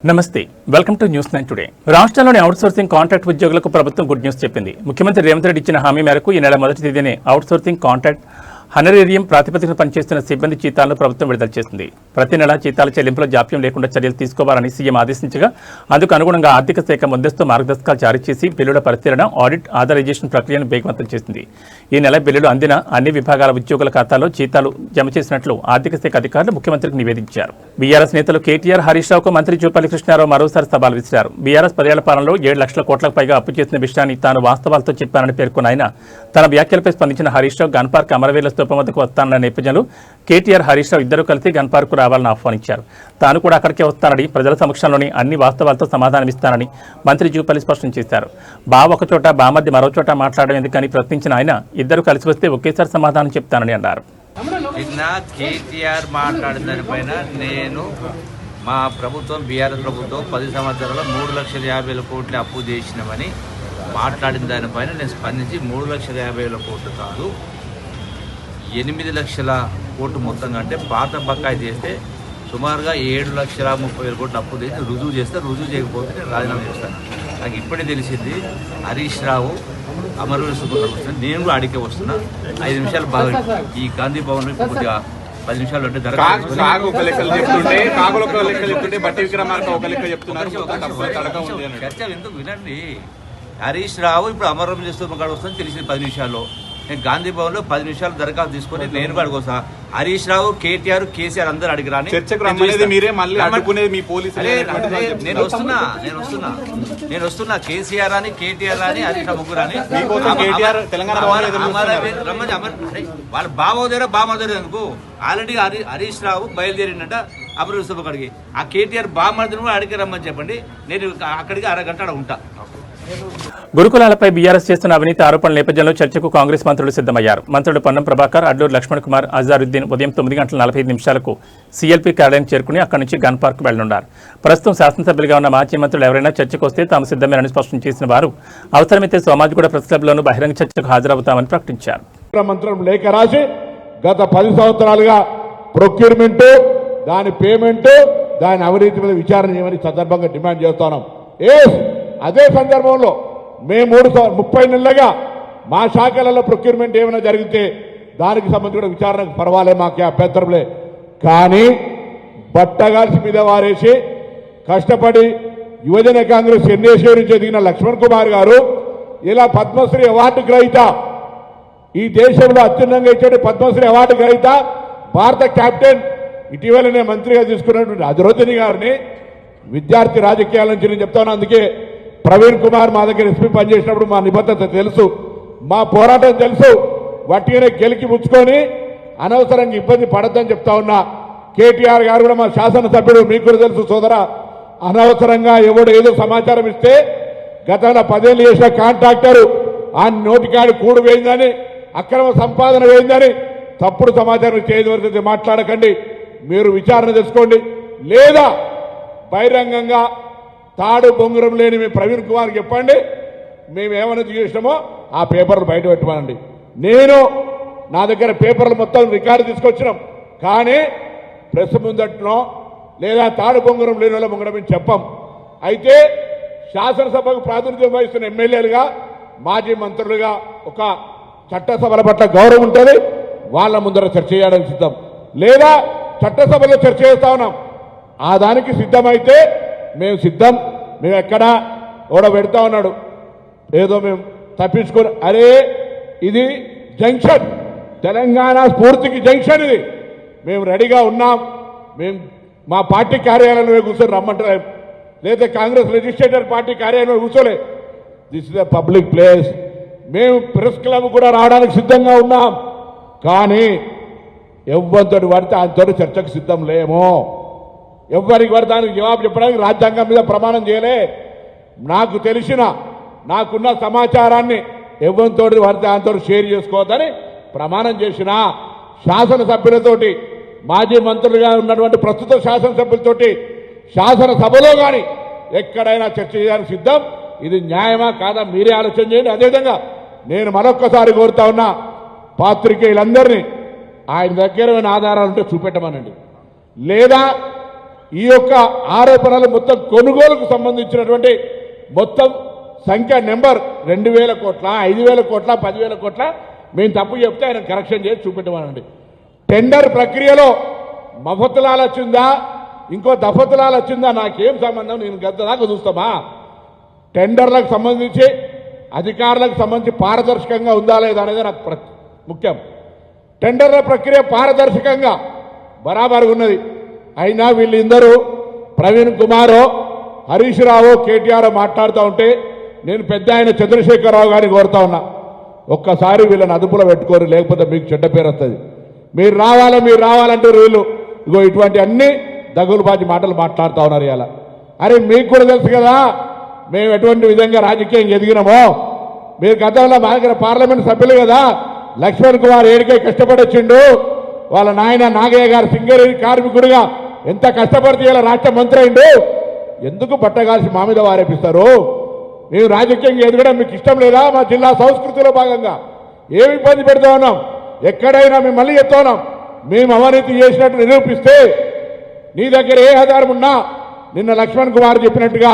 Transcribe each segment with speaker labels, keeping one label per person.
Speaker 1: నమస్తే welcome to news 9 today. రాష్ట్రంలోని outsourcing contract ఉద్యోగులకు ప్రభుత్వం గుడ్ న్యూస్ చెప్పింది. ముఖ్యమంత్రి రేవంత్ రెడ్డి ఇచ్చిన హామీ మేరకు ఈ నెల మొదటి తేదీనే అవుట్సోర్సింగ్ కాంట్రాక్ట్ హనరేరియం ప్రాతిపదికన పనిచేస్తున్న సిబ్బంది జీతాలను ప్రభుత్వం విడుదల చేసింది. ప్రతి నెల జీతాల చెల్లింపులో జాప్యం లేకుండా చర్యలు తీసుకోవాలని సీఎం ఆదేశించగా అందుకు అనుగుణంగా ఆర్థిక శాఖ ముందస్తు మార్గదర్శకాలు జారీ చేసి బిల్లుల పరిశీలన, ఆడిట్, ఆథరైజేషన్ ప్రక్రియను వేగవంతం చేసింది. ఈ నెల బిల్లులు అందిన అన్ని విభాగాల ఉద్యోగుల ఖాతాలో జీతాలు జమ చేసినట్లు ఆర్థిక శాఖ అధికారులు ముఖ్యమంత్రికి నివేదించారు. బీఆర్ఎస్ నేతలు కేటీఆర్, హరీష్ రావుకు మంత్రి జూపల్లి కృష్ణారావు మరోసారి సవాల్ విసిరారు. బీఆర్ఎస్ 10 ఏళ్ల పాలనలో 7 లక్షల కోట్లకు పైగా అప్పు చేసిన విషయాన్ని తాను వాస్తవాలతో చెప్పానని పేర్కొన్న ఆయన తన వ్యాఖ్యలపై స్పందించిన హరీష్ రావు గన్ పార్క్ అమరవీరుల స్తూపం వద్దకు వస్తానన్న నేపథ్యంలో కేటీఆర్, హరీష్ రావు ఇద్దరు కలిసి గన్ పార్కు రావాలని ఆహ్వానించారు. తాను కూడా అక్కడికే వస్తానని, ప్రజల సమక్షంలోని అన్ని వాస్తవాలతో సమాధానమిస్తానని మంత్రి జూపల్లి స్పష్టం చేశారు. బావ ఒక చోట, బామర్ది మరో చోట మాట్లాడడం ఎందుకని ప్రశ్నించిన ఆయన ఇద్దరు కలిసి వస్తే ఒకేసారి సమాధానం చెప్తానని అన్నారు.
Speaker 2: నిన్న కేటీఆర్ మాట్లాడిన దానిపైన నేను మా ప్రభుత్వం బీఆర్ఎస్ ప్రభుత్వం 10 సంవత్సరాల్లో 3,50,000 కోట్లు అప్పు చేసినామని మాట్లాడిన దానిపైన నేను స్పందించి 3,50,000 కోట్లు కాదు 8 లక్షల కోట్లు మొత్తం కంటే పాత బకాయి చేస్తే సుమారుగా 7,30,000 కోట్లు అప్పు చేసి రుజువు చేస్తే, రుజువు చేయకపోతే నేను రాజీనామా చేస్తాను. నాకు ఇప్పుడే తెలిసింది హరీష్ రావు అమరవీరుల స్తూపం వస్తుంది, నేను కూడా అడిగే వస్తున్నా. 5 నిమిషాలు బాగా ఈ గాంధీ భవన్ కొద్దిగా 10 నిమిషాలు అంటే చర్చ ఎందుకు వినండి. హరీష్ రావు ఇప్పుడు అమరవీరుల స్తూపం కాడ వస్తుంది తెలిసింది 10 నిమిషాల్లో. నేను గాంధీ భవన్లో 10 నిమిషాలు దరఖాస్తు తీసుకొని నేను కూడా అడుగుతా. హరీష్ రావు, కేటీఆర్, కేసీఆర్ అందరూ అడిగిరాని నేను వస్తున్నా కేసీఆర్ అని, కేటీఆర్ అని, హరీష్ రావు ముగ్గురు అని వాళ్ళ బామోదేరా బామోదేరా ఎందుకు ఆల్రెడీ హరీష్ రావు బయలుదేరిందంట అమరవీరుల స్తూపం కాడికి. ఆ కేటీఆర్ బామర్దిని కూడా అడిగి రమ్మని చెప్పండి, నేను అక్కడికి అరగంట ఉంటా.
Speaker 1: గురుకులాలపై బీఆర్ఎస్ చేస్తున్న అవినీతి ఆరోపణల నేపథ్యంలో చర్చకు కాంగ్రెస్ మంత్రులు సిద్దమయ్యారు. మంత్రులు పొన్నం ప్రభాకర్, అడ్లూరు లక్ష్మణ్ కుమార్, అజారుద్దీన్ ఉదయం 9:45 సీఎల్పీ కార్యాలయం చేరుకుని అక్కడి నుంచి గన్ పార్క్ వెళ్లనున్నారు. ప్రస్తుతం శాసనసభ్యులుగా ఉన్న మాజీ మంత్రులు ఎవరైనా చర్చకు వస్తే తాము సిద్దమేనని స్పష్టం చేసిన వారు అవసరమైతే సోమాజిగూడ ప్రెస్ క్లబ్లోనూ బహిరంగ చర్చకు హాజరవుతామని ప్రకటించారు.
Speaker 3: లేఖ రాసి గత 10 సంవత్సరాలుగా ప్రొక్యూర్మెంట్, దాని పేమెంట్, దాని అవినీతి మీద విచారణ చేయమని సందర్భంగా డిమాండ్ చేస్తున్నాం. అదే సందర్భంలో మేము 30 నెలలుగా మా శాఖలలో ప్రొక్యూర్మెంట్ ఏమైనా జరిగితే దానికి సంబంధించిన విచారణకు పర్వాలే, మాకు అభ్యంతరంలే. కానీ బట్టగాల్సి మీద వారేసి కష్టపడి యువజన కాంగ్రెస్ ఎన్ఏసీ నుంచి ఎదిగిన లక్ష్మణ్ కుమార్ గారు ఇలా పద్మశ్రీ అవార్డు గ్రహీత, ఈ దేశంలో అత్యున్నతంగా ఇచ్చే పద్మశ్రీ అవార్డు గ్రహీత, భారత కెప్టెన్, ఇటీవలనే మంత్రిగా తీసుకున్నటువంటి అజరుద్దీన్ గారిని విద్యార్థి రాజకీయాల నుంచి నేను చెప్తాను. అందుకే ప్రవీణ్ కుమార్ మా దగ్గర ఎస్పీ పనిచేసినప్పుడు మా నిబద్ధత తెలుసు, మా పోరాటం తెలుసు. వట్టిగానే గెలికి ముచ్చుకొని అనవసరంగా ఇబ్బంది పడద్దని చెప్తా ఉన్నా. కేటీఆర్ గారు కూడా మా శాసనసభ్యుడు, మీకు కూడా తెలుసు సోదరా, అనవసరంగా ఎవడు ఏదో సమాచారం ఇస్తే గతంలో 10 ఏళ్ళు చేసిన కాంట్రాక్టరు ఆ నోటికాడి కూడు వేయిందని, అక్రమ సంపాదన వేయిందని తప్పుడు సమాచారం ఇచ్చేది వరకు మాట్లాడకండి. మీరు విచారణ తెచ్చుకోండి, లేదా బహిరంగంగా తాడు బొంగురం లేని మీ ప్రవీణ్ కుమార్ చెప్పండి. మేము ఏమైనా చేసినామో ఆ పేపర్లు బయట పెట్టమనండి. నా దగ్గర పేపర్లు మొత్తం రికార్డు తీసుకొచ్చినాం, కానీ ప్రెస్ ముందట్లో లేదా తాడు బొంగురం లేని వాళ్ళ ముంగడం చెప్పం. అయితే శాసనసభకు ప్రాతినిధ్యం వహిస్తున్న ఎమ్మెల్యేలుగా, మాజీ మంత్రులుగా ఒక చట్టసభల పట్ల గౌరవం ఉంటుంది, వాళ్ళ ముందర చర్చ చేయడానికి సిద్ధం. లేదా చట్టసభలో చర్చ చేస్తా ఉన్నాం, ఆ దానికి సిద్ధమైతే మేము సిద్ధం. మేము ఎక్కడా ఓడ పెడతా ఉన్నాడు ఏదో మేము తప్పించుకొని, అరే ఇది జంక్షన్, తెలంగాణ స్ఫూర్తికి జంక్షన్, ఇది మేము రెడీగా ఉన్నాం. మేము మా పార్టీ కార్యాలయంలో కూర్చొని రమ్మంటారు, లేదా కాంగ్రెస్ లెజిస్లేటర్ పార్టీ కార్యాలయంలో కూర్చోలే. This is a public place. మేము ప్రెస్ క్లబ్ కూడా రావడానికి సిద్ధంగా ఉన్నాం, కానీ ఎవరితో పడితే ఆయనతో చర్చకు సిద్ధం లేమో. ఎవరికి పడితే దానికి జవాబు చెప్పడానికి రాజ్యాంగం మీద ప్రమాణం చేయలే. నాకు తెలిసిన, నాకున్న సమాచారాన్ని ఎవరితో పడితే ఆయనతో షేర్ చేసుకోవద్దని ప్రమాణం చేసిన శాసనసభ్యులతోటి, మాజీ మంత్రులుగా ఉన్నటువంటి ప్రస్తుత శాసనసభ్యులతోటి శాసనసభలో కానీ ఎక్కడైనా చర్చ చేయడానికి సిద్ధం. ఇది న్యాయమా కాదా మీరే ఆలోచన చేయండి. అదేవిధంగా నేను మరొక్కసారి కోరుతా ఉన్నా, పాత్రికేయులందరినీ ఆయన దగ్గర ఆధారాలు ఉంటే చూపెట్టమనండి, లేదా ఈ యొక్క ఆరోపణలు మొత్తం కొనుగోలుకు సంబంధించినటువంటి మొత్తం సంఖ్య నెంబర్ 2,000 కోట్ల 5,000 కోట్ల 10,000 కోట్ల మేము తప్పు చెప్తే ఆయన కరెక్షన్ చేసి చూపెట్టమనండి. టెండర్ ప్రక్రియలో మఫతులాలు వచ్చిందా ఇంకో దఫతులాలు వచ్చిందా నాకేం సంబంధం, నేను గద్ద దాకా చూస్తామా? టెండర్లకు సంబంధించి అధికారులకు సంబంధించి పారదర్శకంగా ఉందా లేదా అనేది నాకు ముఖ్యం. టెండర్ల ప్రక్రియ పారదర్శకంగా బరాబరుగా ఉన్నది. అయినా వీళ్ళందరూ ప్రవీణ్ కుమారో హరీష్ రావు కేటీఆర్ మాట్లాడుతూ ఉంటే నేను పెద్ద ఆయన చంద్రశేఖరరావు గారిని కోరుతా ఉన్నా, ఒక్కసారి వీళ్ళని అదుపులో పెట్టుకోరు, లేకపోతే మీకు చెడ్డ పేరు వస్తుంది. మీరు రావాలంటారు వీళ్ళు. ఇగో ఇటువంటి అన్ని దగులుబాజీ మాటలు మాట్లాడుతూ ఉన్నారు ఇలా. అరే మీకు కూడా తెలుసు కదా మేము ఎటువంటి విధంగా రాజకీయం ఎదిగినామో. మీరు గతంలో మా దగ్గర పార్లమెంట్ సభ్యులు కదా, లక్ష్మణ్ కుమార్ ఏడికే కష్టపడొచ్చిండు, వాళ్ళ నాయన నాగయ్య గారు సింగరేణి కార్మికుడిగా ఎంత కష్టపడితే ఇలా రాష్ట్ర మంత్రి అయిండు. ఎందుకు పట్టగాల్సి మా మీద వారేపిస్తారు? మేము రాజకీయంగా ఎదగడం మీకు ఇష్టం లేదా? మా జిల్లా సంస్కృతిలో భాగంగా ఏమి ఇబ్బంది పెడతా ఉన్నాం? ఎక్కడైనా మేము మళ్ళీ చెప్తా ఉన్నాం, మేము అవినీతి చేసినట్టు నిరూపిస్తే నీ దగ్గర ఏ ఆధారం ఉన్నా, నిన్న లక్ష్మణ్ కుమార్ చెప్పినట్టుగా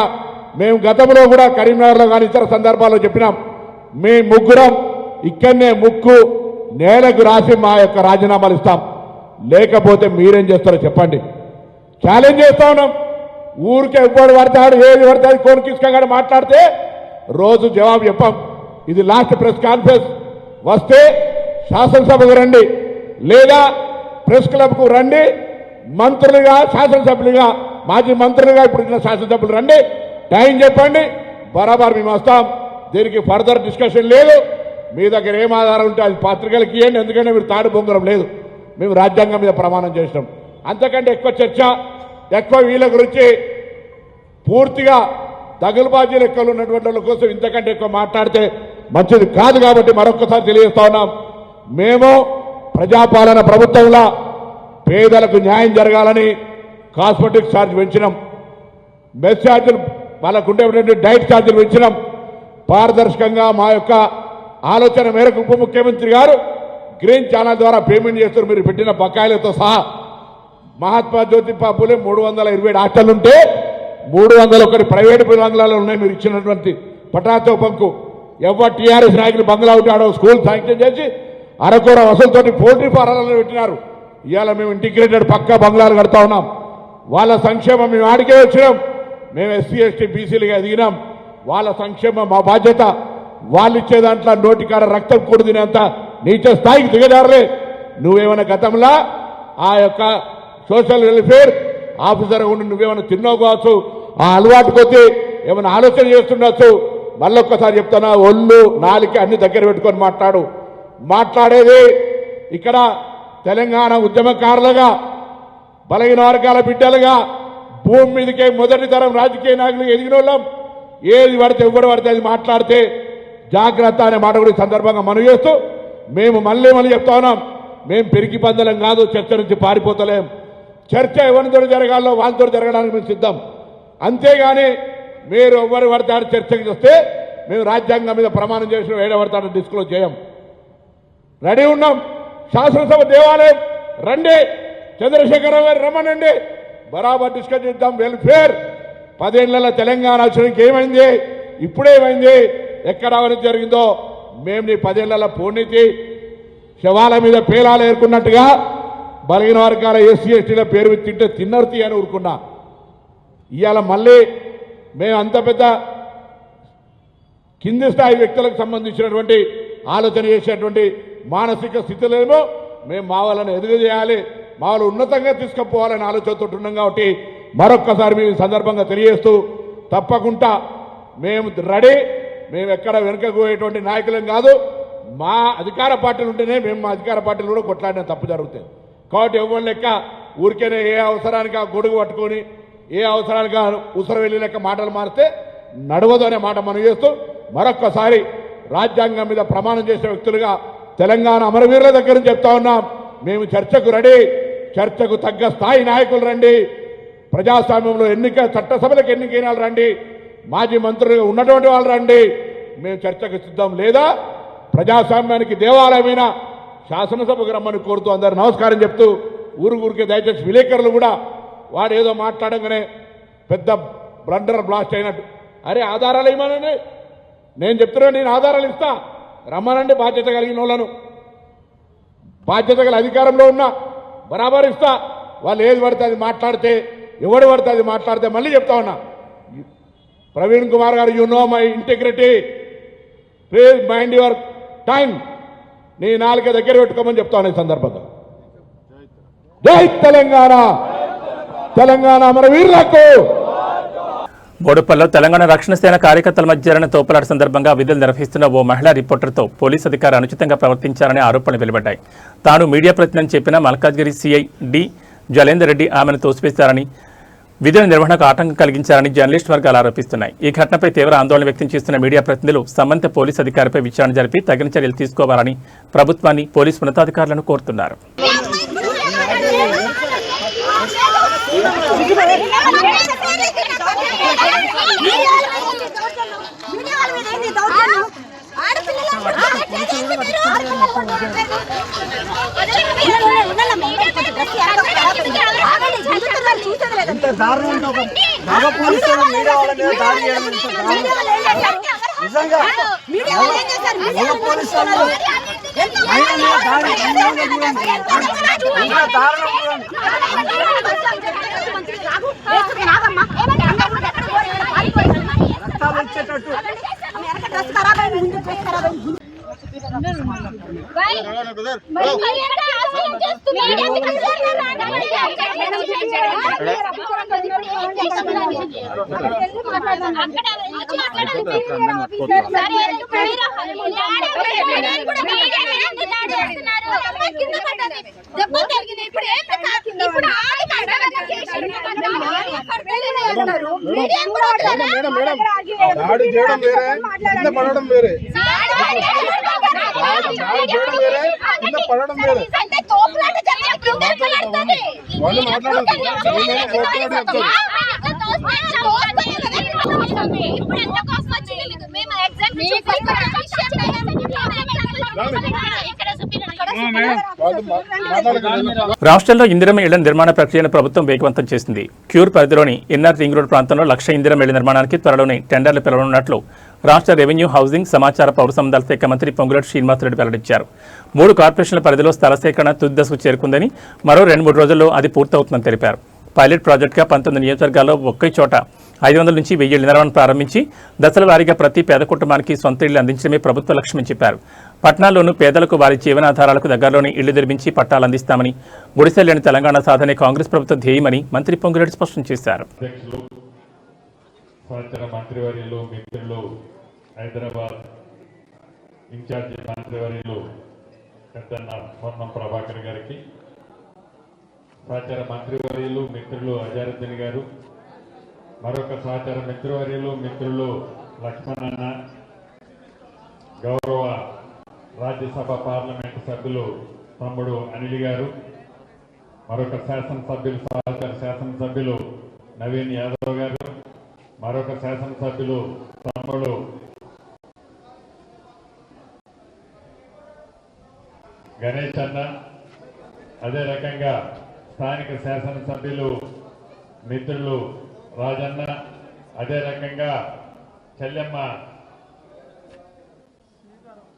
Speaker 3: మేము గతంలో కూడా కరీంనగర్లో కానీ ఇతర సందర్భాల్లో చెప్పినాం, మీ ముగ్గురం ఇక్కడనే ముక్కు నేలకు రాసి మా యొక్క రాజీనామాలు ఇస్తాం, లేకపోతే మీరేం చేస్తారో చెప్పండి. ఛాలెంజ్ చేస్తా ఉన్నాం. ఊరికే ఎప్పుడు పడతాడు ఏది పడతాడు కోరికిసుకగాడు మాట్లాడితే రోజు జవాబు చెప్పాం. ఇది లాస్ట్ ప్రెస్ కాన్ఫరెన్స్. వస్తే శాసనసభకు రండి, లేదా ప్రెస్ క్లబ్కు రండి. మంత్రులుగా శాసనసభ్యులుగా మాజీ మంత్రులుగా ఇప్పుడు శాసనసభ్యులు రండి, టైం చెప్పండి, బరాబర్ మేము వస్తాం. దీనికి ఫర్దర్ డిస్కషన్ లేదు. మీ దగ్గర ఏం ఆధారం ఉంటే అది పత్రికలకు ఇవ్వండి, ఎందుకంటే మీరు తాడు బొంగరం లేదు. మేము రాజ్యాంగం మీద ప్రమాణం చేసినాం. అంతకంటే ఎక్కువ చర్చ, ఎక్కువ వీళ్ళ గురించి పూర్తిగా దగులుబాజీ లెక్కలు ఉన్నటువంటి వాళ్ళ కోసం ఇంతకంటే ఎక్కువ మాట్లాడితే మంచిది కాదు. కాబట్టి మరొకసారి తెలియజేస్తా ఉన్నాం, మేము ప్రజాపాలన ప్రభుత్వంలో పేదలకు న్యాయం జరగాలని కాస్మెటిక్ ఛార్జ్ పెంచినాం, మెస్ ఛార్జీలు వాళ్ళకు ఉండేటువంటి డైట్ ఛార్జీలు పెంచినాం. పారదర్శకంగా మా యొక్క ఆలోచన మేరకు ఉప ముఖ్యమంత్రి గారు గ్రీన్ ఛానల్ ద్వారా పేమెంట్ చేస్తారు. మీరు పెట్టిన బకాయిలతో సహా మహాత్మా జ్యోతిబా పూలే 327 హాస్టల్ ఉంటే 301 ప్రైవేటు బంగ్లాలు ఉన్నాయి. మీరు ఇచ్చినటువంటి పటాతో పంకు ఎవరు టీఆర్ఎస్ నాయకులు బంగ్లా ఉంటే ఆడో స్కూల్ శాంక్షన్ చేసి అరకూర వసూలతోటి పోల్ట్రీ ఫారాలను పెట్టినారు. ఇవాళ మేము ఇంటిగ్రేటెడ్ పక్కా బంగ్లాలు కడతా ఉన్నాం. వాళ్ళ సంక్షేమం మేము ఆడికే వచ్చినాం. మేము ఎస్సీ ఎస్టీ బీసీలుగా ఎదిగినాం. వాళ్ళ సంక్షేమం మా బాధ్యత. వాళ్ళు ఇచ్చే దాంట్లో నోటికాడ రక్తం కూడి తినేంత నీచ స్థాయికి దిగజారలే. నువ్వేమైనా గతంలో ఆ యొక్క సోషల్ వెల్ఫేర్ ఆఫీసర్ ఉండి నువ్వేమైనా తిన్నావు కావచ్చు, ఆ అలవాటు కొద్దీ ఏమైనా ఆలోచన చేస్తుండొచ్చు. మళ్ళొక్కసారి చెప్తున్నా, ఒళ్ళు నాలిక అన్ని దగ్గర పెట్టుకొని మాట్లాడేది ఇక్కడ తెలంగాణ ఉద్యమకారులుగా బలహీన వర్గాల బిడ్డలుగా భూమి మీదకే మొదటి తరం రాజకీయ నాయకులు ఎదిగిన వాళ్ళం. ఏది పడితే ఎవరు పడితే అది మాట్లాడితే జాగ్రత్త అనే మాట కూడా సందర్భంగా మనం చేస్తూ మేము మళ్ళీ చెప్తా ఉన్నాం, మేము పెరిగి పందలం కాదు, చర్చ నుంచి పారిపోతలేం. చర్చ ఎవరితో జరగాలో వాళ్ళతో జరగడానికి మేము సిద్ధం. అంతేగాని మీరు ఎవరు పడతాడు చర్చకి వస్తే మేము రాజ్యాంగం మీద ప్రమాణం చేసిన ఏడవడతాడు డిస్క్లోజ్ చేయం. రెడీ ఉన్నాం. శాసనసభ దేవాలయం రండి, చంద్రశేఖరరావు గారు రమ్మనండి, బరాబర్ డిస్కస్ చేద్దాం. వెల్ఫేర్ 10 ఏళ్ల తెలంగాణ వచ్చడానికి ఏమైంది, ఇప్పుడేమైంది, ఎక్కడ అవినీతి జరిగిందో మేము నీ 10 ఏళ్ల పూర్ణితి శవాల మీద పేలాలు ఏర్కొన్నట్టుగా బలహీన వర్గాల ఎస్సీ ఎస్టీల పేరు తింటే తిన్నర్తి అని ఊరుకున్నా. ఇవాళ మళ్ళీ మేము అంత పెద్ద కింది స్థాయి వ్యక్తులకు సంబంధించినటువంటి ఆలోచన చేసేటువంటి మానసిక స్థితిలేమో మేము మా వాళ్ళని ఎదుగుచేయాలి, మా వాళ్ళు ఉన్నతంగా తీసుకుపోవాలని ఆలోచనతో ఉన్నాం. కాబట్టి మరొక్కసారి మేము సందర్భంగా తెలియజేస్తూ తప్పకుండా మేము రెడీ. మేము ఎక్కడ వెనుకపోయేటువంటి నాయకులం కాదు. మా అధికార పార్టీలు ఉంటేనే మేము మా అధికార పార్టీలు కూడా కొట్లాడిన తప్పు జరుగుతుంది. కాబట్టి ఎవరి లెక్క ఊరికేనే ఏ అవసరానికి ఆ గొడుగు పట్టుకొని ఏ అవసరానికి ఉసర వెళ్ళి లెక్క మాటలు మారితే నడవదు అనే మాట మనం చేస్తూ మరొక్కసారి రాజ్యాంగం మీద ప్రమాణం చేసిన వ్యక్తులుగా తెలంగాణ అమరవీరుల దగ్గర నుంచి చెప్తా ఉన్నాం, మేము చర్చకు రెడీ. చర్చకు తగ్గ స్థాయి నాయకులు రండి. ప్రజాస్వామ్యంలో చట్టసభలకు ఎన్నికైన వాళ్ళు రండి. మాజీ మంత్రులుగా ఉన్నటువంటి వాళ్ళు రండి. మేము చర్చకు సిద్ధం. లేదా ప్రజాస్వామ్యానికి దేవాలయమైన శాసనసభకు రమ్మని కోరుతూ అందరు నమస్కారం చెప్తూ ఊరికే దయచేసి విలేకరులు కూడా వాడు ఏదో మాట్లాడగానే పెద్ద బ్లండర్ బ్లాస్ట్ అయినట్టు. అరే ఆధారాలు ఇవ్వమనండి, నేను చెప్తున్నాను, నేను ఆధారాలు ఇస్తా, రమ్మనండి బాధ్యత కలిగిన వాళ్ళను, బాధ్యత గల అధికారంలో ఉన్నా బరాబర్ ఇస్తా. వాళ్ళు ఏది పడితే అది మాట్లాడితే, ఎవడు పడితే అది మాట్లాడితే మళ్ళీ చెప్తా ఉన్నా, ప్రవీణ్ కుమార్ గారు, you know my integrity, please mind your time, నీ నాలుక దగ్గర పెట్టుకోమని చెప్తా ఉన్నా ఈ సందర్భంగా. జై తెలంగాణ, తెలంగాణ మన వీరులకు.
Speaker 1: బోడుపల్లో తెలంగాణ రక్షణ సేన కార్యకర్తల మధ్య జరిగిన తోపులాట సందర్భంగా విధులు నిర్వహిస్తున్న ఓ మహిళా రిపోర్టర్తో పోలీసు అధికారి అనుచితంగా ప్రవర్తించారనే ఆరోపణలు వెలువడ్డాయి. తాను మీడియా ప్రతినిధి చెప్పిన మల్కాజ్గిరి సీఐ డి జలేందర్ రెడ్డి ఆమెను తోసివేశారని, విధుల నిర్వహణకు ఆటంకం కలిగించారని జర్నలిస్ట్ వర్గాలు ఆరోపిస్తున్నాయి. ఈ ఘటనపై తీవ్ర ఆందోళన వ్యక్తం చేస్తున్న మీడియా ప్రతినిధులు సంబంధిత పోలీసు అధికారిపై విచారణ జరిపి తగిన చర్యలు తీసుకోవాలని ప్రభుత్వాన్ని, పోలీసు ఉన్నతాధికారులను కోరుతున్నారు. రాష్ట్రంలో ఇందిరమ్మ ఇళ్ల నిర్మాణ ప్రక్రియను ప్రభుత్వం వేగవంతం చేసింది. క్యూర్ పరిధిలోని ఎన్ఆర్ రింగ్ రోడ్ ప్రాంతంలో 1,00,000 ఇందిరమ్మ ఇళ్ల నిర్మాణానికి త్వరలోనే టెండర్లు పిలవనున్నట్లు రాష్ట్ర రెవెన్యూ, హౌసింగ్, సమాచార, పౌర సంబంధాల శాఖ మంత్రి పొంగులేటి శ్రీనివాసరెడ్డి వెల్లడించారు. 3 కార్పొరేషన్ల పరిధిలో స్థల సేకరణ తుది దశకు చేరుకుందని, మరో 2-3 రోజుల్లో అది పూర్తవుతుందని తెలిపారు. పైలట్ ప్రాజెక్టుగా 19 నియోజకవర్గాల్లో ఒకే చోట 500 నుంచి 1000 ఇళ్ల నిర్మాణం ప్రారంభించి దశల వారీగా ప్రతి పేద కుటుంబానికి సొంత ఇళ్లు అందించడమే ప్రభుత్వ లక్ష్యమని చెప్పారు. పట్టణాల్లోనూ పేదలకు వారి జీవనాధారాలకు దగ్గరలోనే ఇళ్లు నిర్మించి పట్టాలు అందిస్తామని, గుడిసె లేని తెలంగాణ సాధనే కాంగ్రెస్ ప్రభుత్వ ధ్యేయమని మంత్రి పొంగులేటి స్పష్టం చేశారు.
Speaker 4: మంత్రివర్యులు, మిత్రులు, హైదరాబాద్ ఇన్ఛార్జి మంత్రివర్యులు పెద్దన్న పొన్నం ప్రభాకర్ గారికి, సహచర మంత్రివర్యులు, మిత్రులు అజారుద్దీన్ గారు, మరొక సహచర మిత్రవర్యులు, మిత్రులు లక్ష్మణన్న, గౌరవ రాజ్యసభ పార్లమెంటు సభ్యులు తమ్ముడు అనిల్ గారు, మరొక శాసనసభ్యులు, సహచర శాసనసభ్యులు నవీన్ యాదవ్ గారు, మరొక శాసనసభ్యులు తమ్ముడు గణేష్ అన్న, అదే రకంగా స్థానిక శాసనసభ్యులు మిత్రులు రాజన్న, అదే రకంగా చెల్లెమ్మ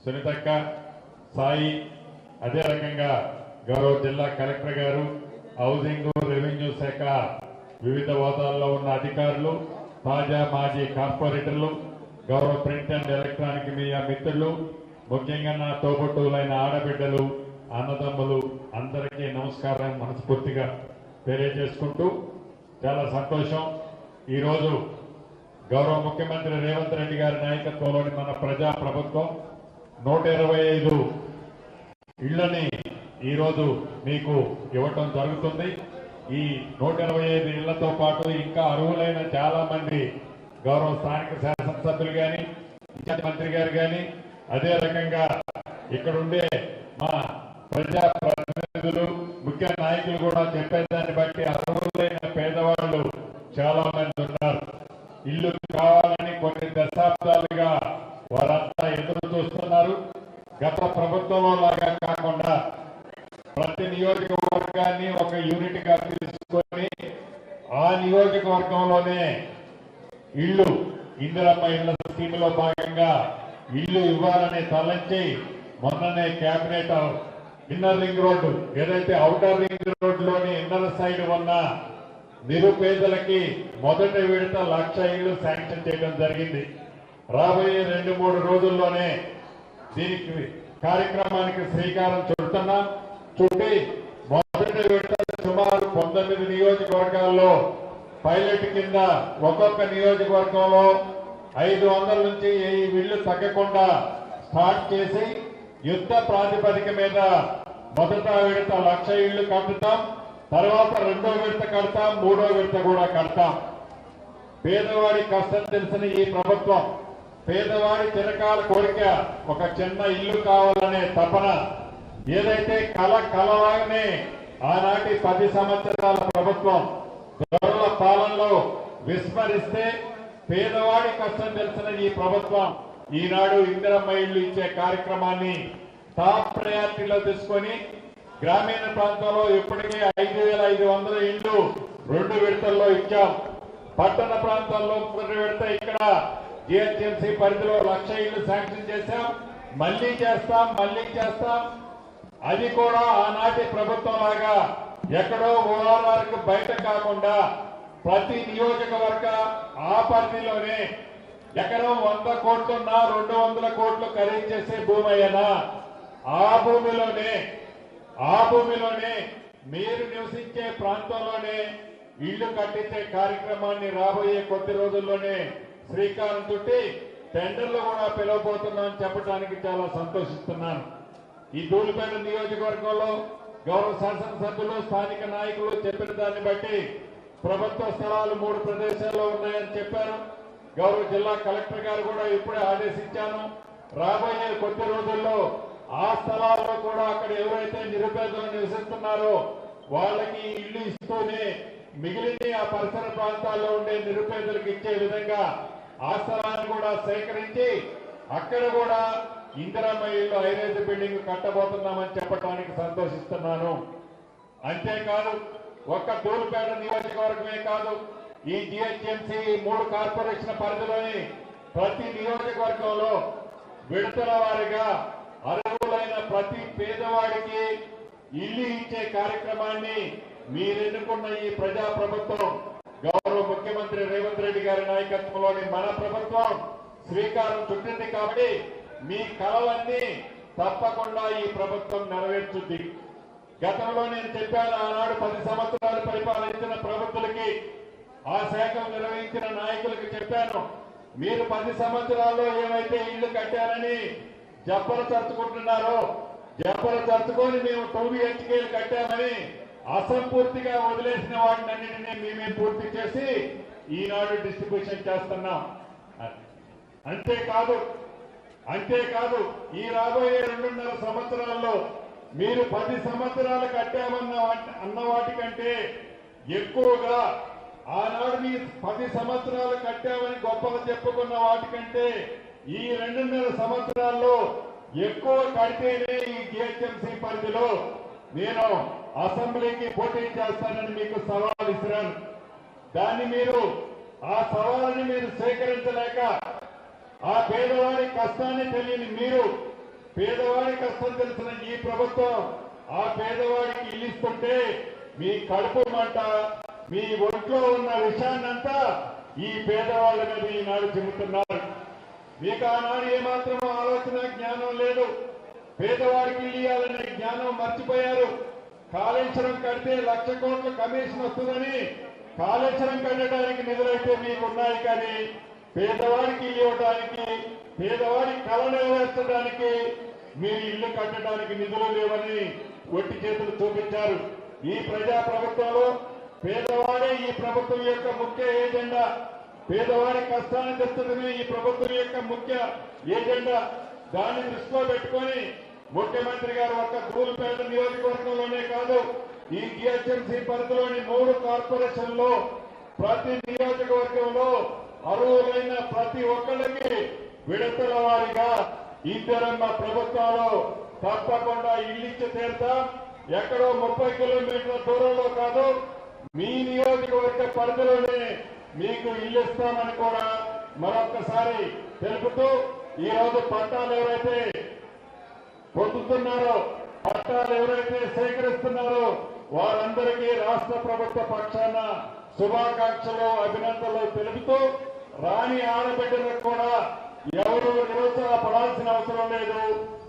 Speaker 4: సునీతక్క, సాయి, అదే రకంగా గౌరవ జిల్లా కలెక్టర్ గారు, హౌసింగ్, రెవెన్యూ శాఖ వివిధ హోదాల్లో ఉన్న అధికారులు, తాజా మాజీ కార్పొరేటర్లు, గౌరవ ప్రింట్ అండ్ ఎలక్ట్రానిక్ మీడియా మిత్రులు, ముఖ్యంగా నా తోబుట్టువులైన ఆడబిడ్డలు, అన్నదమ్ములు అందరికీ నమస్కారం మనస్ఫూర్తిగా తెలియజేసుకుంటూ, చాలా సంతోషం. ఈరోజు గౌరవ ముఖ్యమంత్రి రేవంత్ రెడ్డి గారి నాయకత్వంలోని మన ప్రజా ప్రభుత్వం 125 ఇళ్లని ఈరోజు మీకు ఇవ్వటం జరుగుతుంది. ఈ 125 ఇళ్లతో పాటు ఇంకా అర్హులైన చాలా మంది గౌరవ స్థానిక శాసనసభ్యులు కానీ, ఇన్ఛార్జ్ మంత్రి గారు కానీ, అదే రకంగా ఇక్కడుండే మా ప్రజా ప్రతినిధులు, ముఖ్య నాయకులు కూడా చెప్పేదాన్ని బట్టి అర్హులైన పేదవాళ్ళు చాలా మంది ఉన్నారు. ఇల్లు కావాలని కొన్ని దశాబ్దాలుగా వారంతా ఎదురు చూస్తున్నారు. గత ప్రభుత్వంలో లాగా కాకుండా ప్రతి నియోజకవర్గాన్ని ఒక యూనిట్ గా తీసుకొని నియోజకవర్గంలోనే ఇల్లు ఇందిరమ్మ ఇళ్ల స్కీమ్ లో భాగంగా ఇల్లు ఇవ్వాలని తలంచి మొన్ననే కేబినెట్ ఇన్నర్ రింగ్ రోడ్డు ఏదైతే ఔటర్ రింగ్ రోడ్డులోని ఇన్నర్ సైడ్ ఉన్న నిరుపేదలకి మొదటి విడత 1,00,000 ఇళ్లు శాంక్షన్ చేయడం జరిగింది. రాబోయే 2-3 రోజుల్లోనే దీనికి కార్యక్రమానికి శ్రీకారం చుడుతున్నాం. చుట్టి మొదటి విడత సుమారు 19 నియోజకవర్గాల్లో పైలట్ కింద ఒక్కొక్క నియోజకవర్గంలో 500 నుంచి 1000 ఇళ్లు తగ్గకుండా స్టార్ట్ చేసి యుద్ధ ప్రాతిపదిక మీద మొదట విడత 1,00,000 ఇళ్లు కట్టుతాం. తర్వాత 2వ విడత కడతాం, 3వ విడత కూడా కడతాం. పేదవాడి కష్టం తెలిసిన ఈ ప్రభుత్వం పేదవాడి చిరకాల కోరిక ఒక చిన్న ఇల్లు కావాలనే తపన ఏదైతే కలలాగానే ఆనాటి 10 సంవత్సరాల ప్రభుత్వం దొరల పాలనలో విస్మరిస్తే పేదవాడి కష్టం తెలిసిన ఈ ప్రభుత్వం ఈనాడు ఇందిరమ్మ ఇళ్లు ఇచ్చే కార్యక్రమాన్ని టాప్ ప్రయారిటీలో తీసుకొని గ్రామీణ ప్రాంతంలో ఇప్పటికే 5,500 ఇళ్లు 2 విడతల్లో ఇచ్చాం. పట్టణ ప్రాంతాల్లో 1 విడత ఇక్కడ జిహెచ్ఎంసీ పరిధిలో 1,00,000 ఇళ్లు శాంక్షన్ చేశాం. మళ్లీ చేస్తాం. అది కూడా ఆనాటి ప్రభుత్వం లాగా ఎక్కడో ఓఆర్ఆర్కు బయట కాకుండా ప్రతి నియోజకవర్గ ఆ పరిధిలోనే ఎకరం 100 కోట్లున్నా 200 కోట్లు ఖరీదు చేసే భూమి అయినా ఆ భూమిలోనే మీరు నివసించే ప్రాంతంలోనే ఇళ్లు కట్టించే కార్యక్రమాన్ని రాబోయే కొద్ది రోజుల్లోనే శ్రీకారం చుట్టి టెండర్లు కూడా పిలవబోతున్నామని చెప్పడానికి చాలా సంతోషిస్తున్నాను. ఈ ధూళిపేట నియోజకవర్గంలో గౌరవ శాసనసభ్యులు స్థానిక నాయకులు చెప్పిన దాన్ని బట్టి ప్రభుత్వ స్థలాలు 3 ప్రదేశాల్లో ఉన్నాయని చెప్పారు. గౌరవ జిల్లా కలెక్టర్ గారు కూడా ఇప్పుడే ఆదేశించాను. రాబోయే కొద్ది రోజుల్లో ఆ స్థలాల్లో కూడా అక్కడ ఎవరైతే నిరుపేదలు నివసిస్తున్నారో వాళ్ళకి ఇల్లు ఇస్తూనే మిగిలిన ఆ పరిసర ప్రాంతాల్లో ఉండే నిరుపేదలకు ఇచ్చే విధంగా ఆ స్థలాన్ని కూడా సేకరించి అక్కడ కూడా ఇందిరమ్మ ఇల్లు హైరైజ్ బిల్డింగ్ కట్టబోతున్నామని చెప్పడానికి సంతోషిస్తున్నాను. అంతేకాదు ఒక్క ధూళిపేట నియోజకవర్గమే కాదు, ఈ జిహెచ్ఎంసీ 3 కార్పొరేషన్ పరిధిలోని ప్రతి నియోజకవర్గంలో విడతల వారీగా అర్హులైన ప్రతి పేదవాడికి ఇల్లు ఇచ్చే కార్యక్రమాన్ని మీరెన్నుకున్న ఈ ప్రజా ప్రభుత్వం గౌరవ ముఖ్యమంత్రి రేవంత్ రెడ్డి గారి నాయకత్వంలోని మన ప్రభుత్వం శ్రీకారం చుట్టింది. కాబట్టి మీ కలలన్నీ తప్పకుండా ఈ ప్రభుత్వం నెరవేర్చుద్ది. గతంలో నేను చెప్పాను, ఆనాడు 10 సంవత్సరాలు పరిపాలించిన ప్రభుత్వాలకి ఆ శాఖలు నిర్వహించిన నాయకులకు చెప్పాను, మీరు 10 సంవత్సరాల్లో ఏమైతే ఇళ్లు కట్టారని జబ్బలు చర్చుకుంటున్నారో జబ్బలు చర్చుకొని మేము 2 BHKలు కట్టామని అసంపూర్తిగా వదిలేసిన వాటిని అన్నింటినీ మేమే పూర్తి చేసి ఈనాడు డిస్ట్రిబ్యూషన్ చేస్తున్నాం. అంతేకాదు ఈ రాబోయే 2.5 సంవత్సరాల్లో మీరు 10 సంవత్సరాలు కట్టామన్న వాటికంటే ఎక్కువగా ఆనాడు మీ 10 సంవత్సరాలు కట్టామని గొప్పలు చెప్పుకున్న వాటికంటే ఈ 2.5 సంవత్సరాల్లో ఎక్కువ కడితేనే ఈ జిహెచ్ఎంసీ పరిధిలో నేను అసెంబ్లీకి పోటీ చేస్తానని మీకు సవాల్ ఇస్తున్నాను. ఆ సవాలుని మీరు స్వీకరించలేక ఆ పేదవాడి కష్టాన్ని తెలియని మీరు, పేదవాడి కష్టం తెలిసిన ఈ ప్రభుత్వం ఆ పేదవాడికి ఇల్లు ఇస్తుంటే మీ కడుపు మంట, మీ ఒంట్లో ఉన్న విషయాన్నంతా ఈ పేదవాళ్ళ మీద ఈనాడు చెబుతున్నారు. మీకు ఆనాడు ఏమాత్రం ఆలోచన జ్ఞానం లేదు. పేదవాడికి ఇల్లు ఇవ్వాలనే జ్ఞానం మర్చిపోయారు. కాళేశ్వరం కడితే 1,00,000 కోట్ల కమిషన్ వస్తుందని కాళేశ్వరం కట్టడానికి నిధులైతే మీకు ఉన్నాయి, కానీ పేదవాడికి ఇల్లు ఇవ్వడానికి, పేదవాడి కళ నెరవేర్చడానికి, మీరు ఇల్లు కట్టడానికి నిధులు లేవని ఒట్టి చేతులు చూపించారు. ఈ ప్రజా ప్రభుత్వంలో పేదవాడే ఈ ప్రభుత్వం యొక్క ముఖ్య ఏజెండా. పేదవాడి కష్టాన్ని తెచ్చడమే ఈ ప్రభుత్వం యొక్క ముఖ్య ఏజెండా. దాన్ని దృష్టిలో పెట్టుకొని ముఖ్యమంత్రి గారు ఒక్క ధూళిపేట నియోజకవర్గంలోనే కాదు, ఈ జిహెచ్ఎంసీ పరిధిలోని 3 కార్పొరేషన్లో ప్రతి నియోజకవర్గంలో అర్హులైన ప్రతి ఒక్కరికి విడతల వారీగా ఇందిరమ్మ ప్రభుత్వాలు తప్పకుండా ఇల్లు ఇచ్చి తీరుతాం. ఎక్కడో 30 కిలోమీటర్ల దూరంలో కాదు, మీ నియోజకవర్గ పరిధిలోనే మీకు ఇల్లు ఇస్తామని కూడా మరొక్కసారి తెలుపుతూ ఈ రోజు పట్టాలు ఎవరైతే పొందుతున్నారో, పట్టాలు ఎవరైతే సేకరిస్తున్నారో వారందరికీ రాష్ట్ర ప్రభుత్వ పక్షాన శుభాకాంక్షలు, అభినందనలు తెలుపుతూ రాని ఆడబిడ్డలకు కూడా ఎవరు నిరుత్సాహపడాల్సిన అవసరం లేదు.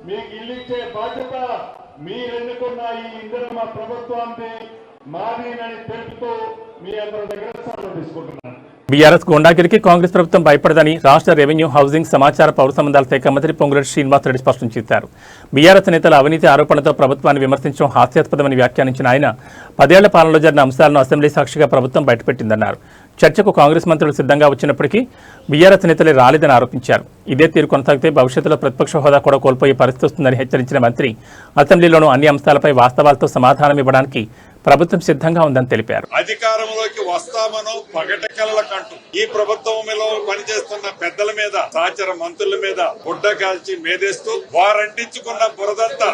Speaker 4: మీకు ఇల్లు ఇచ్చే బాధ్యత మీరెన్నుకున్న ఈ ఇందిరమ్మ ప్రభుత్వాన్ని మాదినని తెలుపుతూ మీ అందరి దగ్గర సెలవు తీసుకుంటున్నాను.
Speaker 1: బీఆర్ఎస్ గుండాగిరికి కాంగ్రెస్ ప్రభుత్వం భయపడదని రాష్ట్ర రెవెన్యూ, హౌసింగ్, సమాచార, పౌర సంబంధాల శాఖ మంత్రి పొంగులేటి శ్రీనివాసరెడ్డి స్పష్టం చేశారు. బీఆర్ఎస్ నేతల అవినీతి ఆరోపణలతో ప్రభుత్వాన్ని విమర్శించడం హాస్యాస్పదమని వ్యాఖ్యానించిన ఆయన 10 ఏళ్ల పాలనలో జరిగిన అంశాలను అసెంబ్లీ సాక్షిగా ప్రభుత్వం బయటపెట్టిందన్నారు. చర్చకు కాంగ్రెస్ మంత్రులు సిద్ధంగా వచ్చినప్పటికీ బీఆర్ఎస్ నేతలే రాలేదని ఆరోపించారు. ఇదే తీరు కొనసాగితే భవిష్యత్తులో ప్రతిపక్ష హోదా కూడా కోల్పోయే పరిస్థితి వస్తుందని హెచ్చరించిన మంత్రి అసెంబ్లీలోనూ అన్ని అంశాలపై వాస్తవాలతో సమాధానం ఇవ్వడానికి ప్రభుత్వం సిద్ధంగా ఉందని తెలిపారు.
Speaker 5: అధికారంలోకి వస్తామనో పగటకలకంటూ ఈ ప్రభుత్వంలో పనిచేస్తున్న పెద్దల మీద, సహచర మంత్రుల మీద గుడ్డ కాల్చి మేదేస్తూ వారంటించుకున్న బురదంతా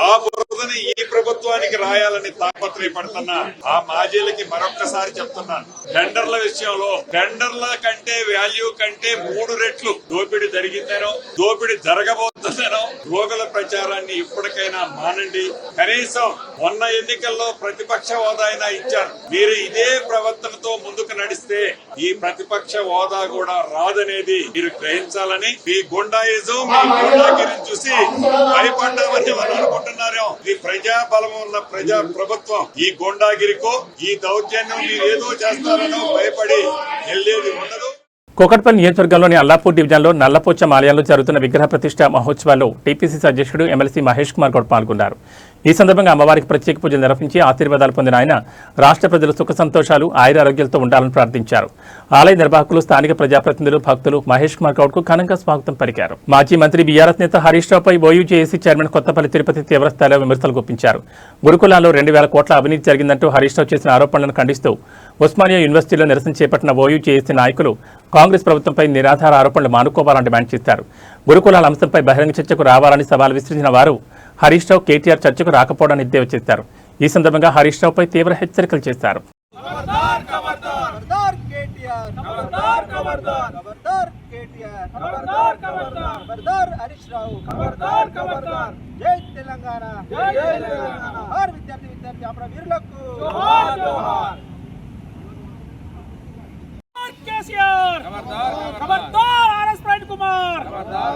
Speaker 5: ఆ బురదని ఈ ప్రభుత్వానికి రాయాలని తాపత్రయపడుతున్న ఆ మాజీలకి మరొక్కసారి చెప్తున్నాను. టెండర్ల విషయంలో టెండర్ల కంటే వాల్యూ కంటే 3 రెట్లు దోపిడీ జరిగిందనో, దోపిడీ జరగబోతుందనో రోగుల ప్రచారాన్ని ఇప్పటికైనా మానండి. కనీసం మొన్న ఎన్నికల్లో ప్రతిపక్ష హోదా అయినా ఇచ్చారు. మీరు ఇదే ప్రవర్తనతో ముందుకు నడిస్తే ఈ ప్రతిపక్ష హోదా కూడా రాదనేది మీరు గ్రహించాలని, మీ గుండాయిజం, మీ గుండాగిరిని చూసి భయపడ్డామని మనం అనుకుంటున్నారేమో. ఇది ప్రజాబలం ఉన్న ప్రజా ప్రభుత్వం. ఈ గుండాగిరికో, ఈ దౌర్జన్యం మీరు ఏదో చేస్తారనో భయపడి వెళ్ళేది ఉండదు.
Speaker 1: కూకట్పల్లి నియోజకవర్గంలోని అల్లాపూర్ డివిజన్లో నల్లపోచమ్మ ఆలయంలో జరుగుతున్న విగ్రహ ప్రతిష్ఠ మహోత్సవాల్లో టీపీసీసీ అధ్యక్షుడు ఎమ్మెల్సీ మహేష్ కుమార్ గౌడ్ పాల్గొన్నారు. ఈ సందర్భంగా అమ్మవారికి ప్రత్యేక పూజలు నిర్వహించి ఆశీర్వాదాలు పొందిన ఆయన రాష్ట్ర ప్రజలు సుఖ సంతోషాలు, ఆయురారోగ్యాలతో ఉండాలని ప్రార్థించారు. ఆలయ నిర్వాహకులు, స్థానిక ప్రజాప్రతినిధులు, భక్తులు మహేష్ కుమార్ గౌడ్ కు ఘనంగా స్వాగతం పలికారు. మాజీ మంత్రి బీఆర్ఎస్ నేత హరీష్ రావుపై ఓయూజేఏసీ చైర్మన్ కొత్తపల్లి తిరుపతి తీవ్రస్థాయిలో విమర్శలు గుప్పించారు. గురుకులాల్లో 2000 కోట్ల అవినీతి జరిగిందంటూ హరీష్ రావు చేసిన ఆరోపణలను ఖండిస్తూ ఉస్మానియా యూనివర్సిటీలో నిరసన చేపట్టిన ఓయూజేఏసీ నాయకులు కాంగ్రెస్ ప్రభుత్వంపై నిరాధార ఆరోపణలు మానుకోవాలని డిమాండ్ చేశారు. గురుకులాల అంశంపై బహిరంగ చర్చకు రావాలని సవాల్ విసిరించిన వారు హరీష్ రావు, కేటీఆర్ చర్చకు రాకపోవడాన్ని ఎద్దేవా చేశారు. ఈ సందర్భంగా హరీష్ రావుపై తీవ్ర హెచ్చరికలు చేశారు.
Speaker 6: కేసీఆర్ ఖబర్దార్, ఆర్ఎస్ ప్రైడ్ కుమార్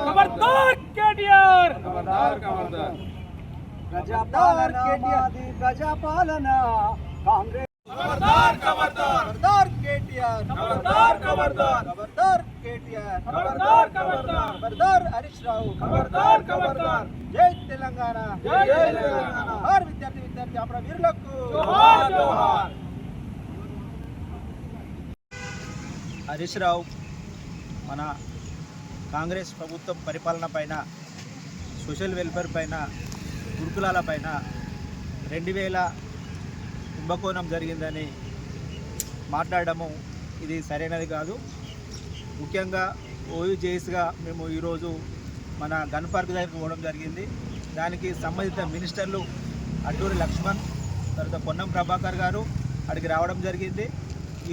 Speaker 6: ఖబర్దార్, కేటీఆర్ ఖబర్దార్,
Speaker 7: ప్రజాపాలన మాది ప్రజాపాలన కాంగ్రెస్
Speaker 6: ఖబర్దార్ ఖబర్దార్,
Speaker 7: కేటీఆర్
Speaker 6: ఖబర్దార్ ఖబర్దార్,
Speaker 7: ఖబర్దార్ కేటీఆర్
Speaker 6: ఖబర్దార్ ఖబర్దార్,
Speaker 7: ఖబర్దార్ హరీష్ రావు
Speaker 6: ఖబర్దార్ ఖబర్దార్,
Speaker 7: జై తెలంగాణ,
Speaker 6: జై తెలంగాణ,
Speaker 7: జోహార్ విద్యార్థి అమరవీరులకు
Speaker 6: జోహార్ జోహార్.
Speaker 7: హరీష్ రావు మన కాంగ్రెస్ ప్రభుత్వం పరిపాలన పైన, సోషల్ వెల్ఫేర్ పైన, గురుకులాల పైన 2000 కుంభకోణం జరిగిందని మాట్లాడము ఇది సరైనది కాదు. ముఖ్యంగా ఓయూజేఎస్గా మేము ఈరోజు మన గన్ పార్క్ దగ్గరికి పోవడం జరిగింది. దానికి సంబంధిత మినిస్టర్లు అడ్డూరి లక్ష్మణ్, తర్వాత పొన్నం ప్రభాకర్ గారు అక్కడికి రావడం జరిగింది.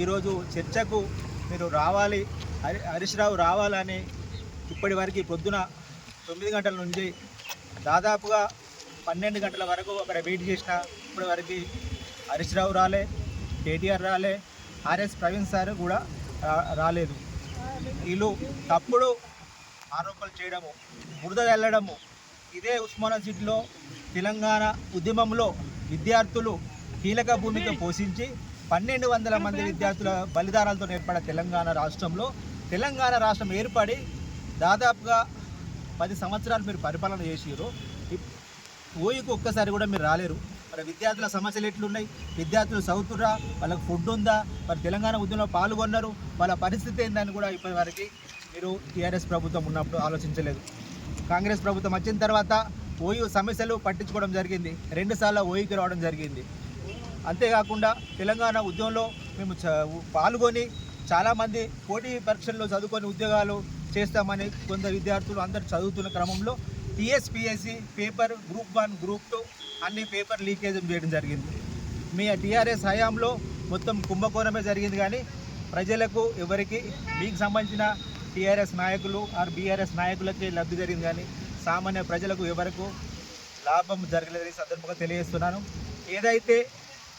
Speaker 7: ఈరోజు చర్చకు మీరు రావాలి, హరీష్ రావు రావాలని ఇప్పటి వరకు పొద్దున 9 గంటల నుంచి దాదాపుగా 12 గంటల వరకు అక్కడ వెయిట్ చేసిన ఇప్పటి వరకు హరీష్ రావు రాలే, కేటీఆర్ రాలే, ఆర్ఎస్ ప్రవీణ్ సార్ కూడా రాలేదు. వీళ్ళు తప్పుడు ఆరోపణలు చేయడము, బురద వెళ్ళడము. ఇదే ఉస్మానియా సిటీలో తెలంగాణ ఉద్యమంలో విద్యార్థులు కీలక భూమిక పోషించి 1200 మంది విద్యార్థుల బలిదానాలతో ఏర్పడిన తెలంగాణ రాష్ట్రంలో, తెలంగాణ రాష్ట్రం ఏర్పడి దాదాపుగా 10 సంవత్సరాలు మీరు పరిపాలన చేసిరు. ఓయికి ఒక్కసారి కూడా మీరు రాలేరు. మరి విద్యార్థుల సమస్యలు ఎట్లున్నాయి, విద్యార్థులు చదువుతురా, వాళ్ళకి ఫుడ్ ఉందా, మరి తెలంగాణ ఉద్యమంలో పాల్గొన్నారు, వాళ్ళ పరిస్థితి ఏందని కూడా ఇప్పటి వరకు మీరు టీఆర్ఎస్ ప్రభుత్వం ఉన్నప్పుడు ఆలోచించలేదు. కాంగ్రెస్ ప్రభుత్వం వచ్చిన తర్వాత ఓయూ సమస్యలు పట్టించుకోవడం జరిగింది. 2 సార్లు ఓయూకి రావడం జరిగింది. అంతేకాకుండా తెలంగాణ ఉద్యమంలో మేము పాల్గొని చాలామంది పోటీ పరీక్షల్లో చదువుకొని ఉద్యోగాలు చేస్తామని కొందరు విద్యార్థులు అందరూ చదువుతున్న క్రమంలో టీఎస్పీఎస్సీ పేపర్ గ్రూప్ 1, గ్రూప్ 2 అన్ని పేపర్ లీకేజ్ చేయడం జరిగింది. మీ టీఆర్ఎస్ హయాంలో మొత్తం కుంభకోణమే జరిగింది. కానీ ప్రజలకు ఎవరికి మీకు సంబంధించిన టీఆర్ఎస్ నాయకులు ఆర్ బీఆర్ఎస్ నాయకులకి లబ్ధి జరిగింది, కానీ సామాన్య ప్రజలకు ఎవరకు లాభం జరగలేదు. ఈ సందర్భంగా తెలియజేస్తున్నాను. ఏదైతే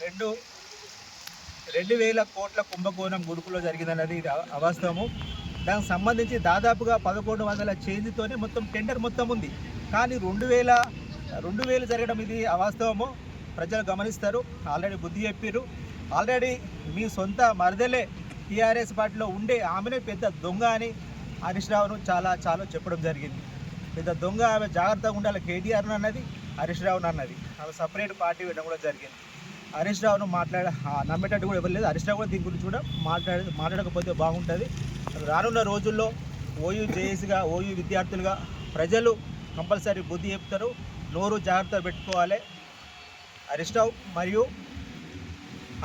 Speaker 7: 2,000 కోట్ల కుంభకోణం గురుకులో జరిగిందన్నది ఇది అవాస్తవము. దానికి సంబంధించి దాదాపుగా 1100 చేంజ్తోనే మొత్తం టెండర్ మొత్తం ఉంది. కానీ 2,000 జరగడం ఇది అవాస్తవము. ప్రజలు గమనిస్తారు. ఆల్రెడీ బుద్ధి చెప్పారు. ఆల్రెడీ మీ సొంత మరదలే టీఆర్ఎస్ పార్టీలో ఉండే ఆమెనే పెద్ద దొంగ అని హరీష్ రావును చాలా చెప్పడం జరిగింది. పెద్ద దొంగ, ఆమె జాగ్రత్తగా ఉండాలి కేటీఆర్ను అన్నది, హరీష్ రావును అన్నది. ఆమె సపరేట్ పార్టీ పెట్టడం కూడా జరిగింది. హరీష్ రావును నమ్మేటట్టు కూడా ఎవరు లేదు. హరీష్ రావు కూడా దీని గురించి కూడా మాట్లాడకపోతే బాగుంటుంది. రానున్న రోజుల్లో ఓయూ జేఏసీగా, ఓయూ విద్యార్థులుగా ప్రజలు కంపల్సరీ బుద్ధి చెప్తారు. నోరు జాగ్రత్త పెట్టుకోవాలి. హరీష్ రావు మరియు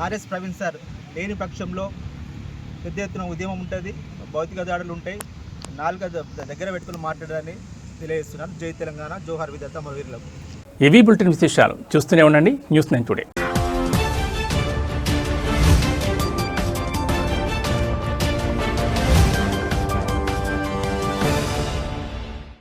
Speaker 7: ఆర్ఎస్ ప్రవీణ్ సార్ లేని పక్షంలో పెద్ద ఎత్తున ఉద్యమం ఉంటుంది, భౌతిక దాడులు ఉంటాయి. నాలుగు దగ్గర పెట్టుకుని మాట్లాడాలని తెలియజేస్తున్నాను. జై తెలంగాణ, జోహార్ విధాత అమరవీరులకు.
Speaker 1: ఇవి బులెటిన్ విశేషాలు. చూస్తూనే ఉండండి న్యూస్ 9 టుడే.